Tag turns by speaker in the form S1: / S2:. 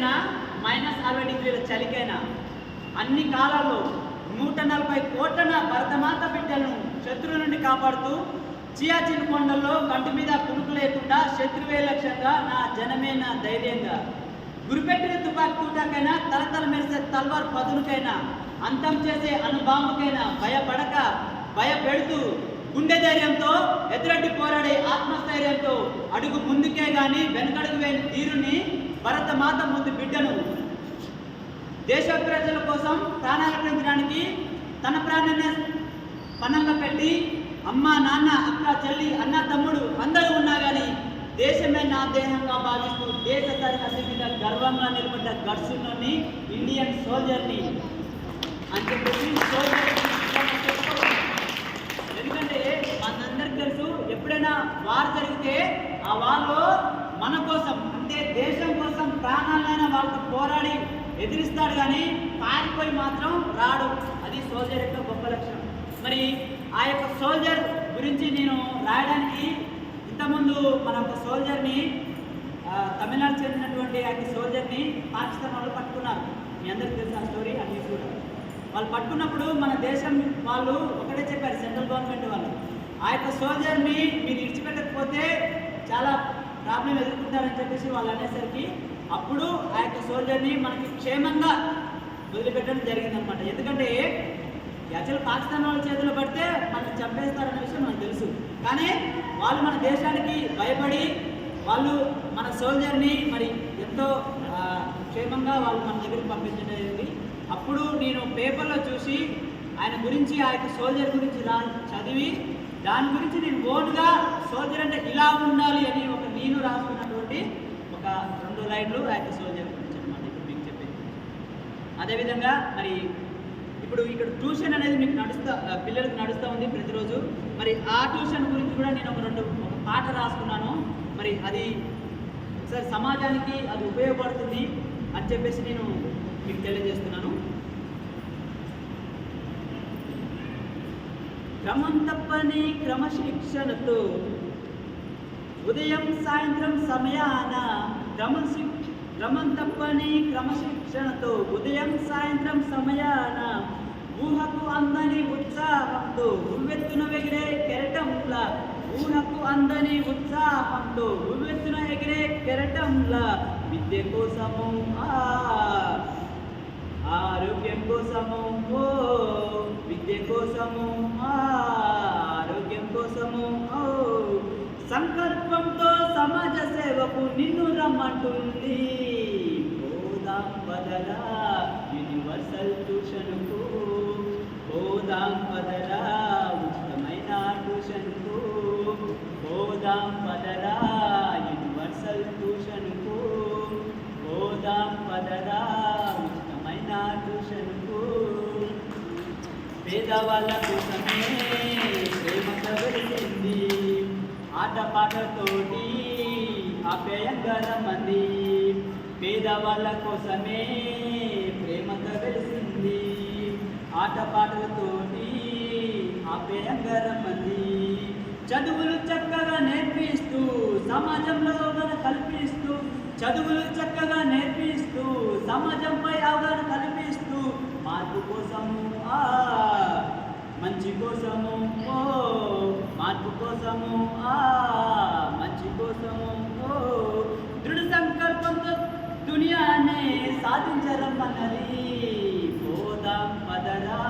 S1: ఎండకైనా -60 చలికైనా అన్ని కాలాల్లో 140 కోట్ల భరతమాత బిడ్డలను శత్రువు నుండి కాపాడుతూ సియాచిన్ కొండల్లో కంటి మీద కునుకు లేకుండా శత్రువే లక్ష్యంగా నా జనమే నా ధైర్యంగా గురిపెట్టిన తుపాకి తూటాకైనా తలతల మెరిసే తల్వార్ పదునుకైనా అంతం చేసే అణుబాంబుకైనా భయపడక భయపెడుతూ గుండె ధైర్యంతో ఎదురడ్డి పోరాడే ఆత్మస్థైర్యంతో అడుగు ముందుకే గాని వెనకడుగు వేని తీరుని భరతమాత ముందు బిడ్డను దేశ ప్రజల కోసం ప్రాణాలు పెంచడానికి తన ప్రాణాన్ని పణంగా పెట్టి అమ్మ నాన్న అక్క చెల్లి అన్న తమ్ముడు అందరూ ఉన్నా కానీ దేశమే నా దేహంగా భావిస్తూ దేశ సరిహద్దు మీద గర్వంగా నిలబడ్డ గడ్సులోని ఇండియన్ సోల్జర్ని అని చెప్పేసి ఎందుకంటే మనందరికి తెలుసు ఎప్పుడైనా వార్ జరిగితే ఆ వార్లో మన కోసం అంటే దేశం కోసం ప్రాణాలైనా వాళ్ళతో పోరాడి ఎదిరిస్తాడు కానీ పారిపోయి మాత్రం రాడు. అది సోల్జర్ యొక్క గొప్ప లక్షణం. మరి ఆ యొక్క సోల్జర్ గురించి నేను రాయడానికి ఇంతకుముందు మన ఒక సోల్జర్ని తమిళనాడు చెందినటువంటి ఆ సోల్జర్ని పాకిస్తాన్ వాళ్ళు పట్టుకున్నారు. మీ అందరికీ తెలుసు ఆ స్టోరీ. అది కూడా వాళ్ళు పట్టుకున్నప్పుడు మన దేశం వాళ్ళు ఒకటే చెప్పారు, సెంట్రల్ గవర్నమెంట్ వాళ్ళు, ఆ యొక్క సోల్జర్ని మీరు విడిచిపెట్టకపోతే చాలా ప్రాబ్లం ఎదుర్కొంటారని చెప్పేసి వాళ్ళు అనేసరికి అప్పుడు ఆ యొక్క సోల్జర్ని మనకి క్షేమంగా వదిలిపెట్టడం జరిగిందనమాట. ఎందుకంటే యాక్చువల్ పాకిస్తాన్ వాళ్ళ చేతిలో పడితే మనల్ని చంపేస్తారనే విషయం మనకు తెలుసు. కానీ వాళ్ళు మన దేశానికి భయపడి వాళ్ళు మన సోల్జర్ని మరి ఎంతో క్షేమంగా వాళ్ళు మన దగ్గరికి పంపించడం జరిగింది. అప్పుడు నేను పేపర్లో చూసి ఆయన గురించి ఆ యొక్క సోల్జర్ గురించి చదివి దాని గురించి నేను ఓన్గా సోల్జర్ అంటే ఇలా ఉండాలి అని నేను రాసుకున్నటువంటి ఒక 2 లైన్లు ఆ యొక్క సోల్జర్ గురించి అనమాట ఇప్పుడు మీకు చెప్పింది. అదేవిధంగా మరి ఇప్పుడు ఇక్కడ ట్యూషన్ అనేది మీకు పిల్లలకు నడుస్తూ ఉంది ప్రతిరోజు. మరి ఆ ట్యూషన్ గురించి కూడా నేను ఒక పాట రాసుకున్నాను. మరి అది ఒకసారి సమాజానికి అది ఉపయోగపడుతుంది అని చెప్పేసి నేను మీకు తెలియజేస్తున్నాను. క్రమం తప్పని క్రమశిక్షణతో ఉదయం సాయంత్రం సమయాన క్రమం తప్పని క్రమశిక్షణతో ఉదయం సాయంత్రం సమయాన ఊహకు అందని ఉత్సాహంతో ఉవ్వెత్తున ఎగిరే కెరటంలా ఊహకు అందని ఉత్సాహంతో ఉవ్వెత్తున ఎగిరే కెరటంలా విద్య కోసము ఆరోగ్యం కోసము విద్య కోసము ఆరోగ్యం కోసము సంకల్పంతో సమాజ సేవకు నిన్ను రమ్మంటుంది. పోదాం బదలా యూనివర్సల్ ట్యూషన్కు పోదాం బదలా ఉచితమైన ట్యూషన్కు పోదాం బదలా యూనివర్సల్ ట్యూషన్కు పోదాం బదలా ఉచితమైన ట్యూషన్కు పేదవాళ్ళ కోసమే ప్రేమతో వెలిసింది ఆటపాటతోటి ఆప్యాయంగా రమ్మంది. పేదవాళ్ళ కోసమే ప్రేమతో వెలిసింది ఆటపాటలతోటి ఆప్యాయంగా రమ్మంది. చదువులు చక్కగా నేర్పిస్తూ సమాజంలో అవగాహన కల్పిస్తూ చదువులు చక్కగా నేర్పిస్తూ సమాజంపై అవగాహన కల్పిస్తూ మార్పు కోసము మంచి కోసము మార్పు కోసము మంచి కోసము దృఢ సంకల్పంతో దునియానే సాధించరమ్మన్నది. పోదాం పదరా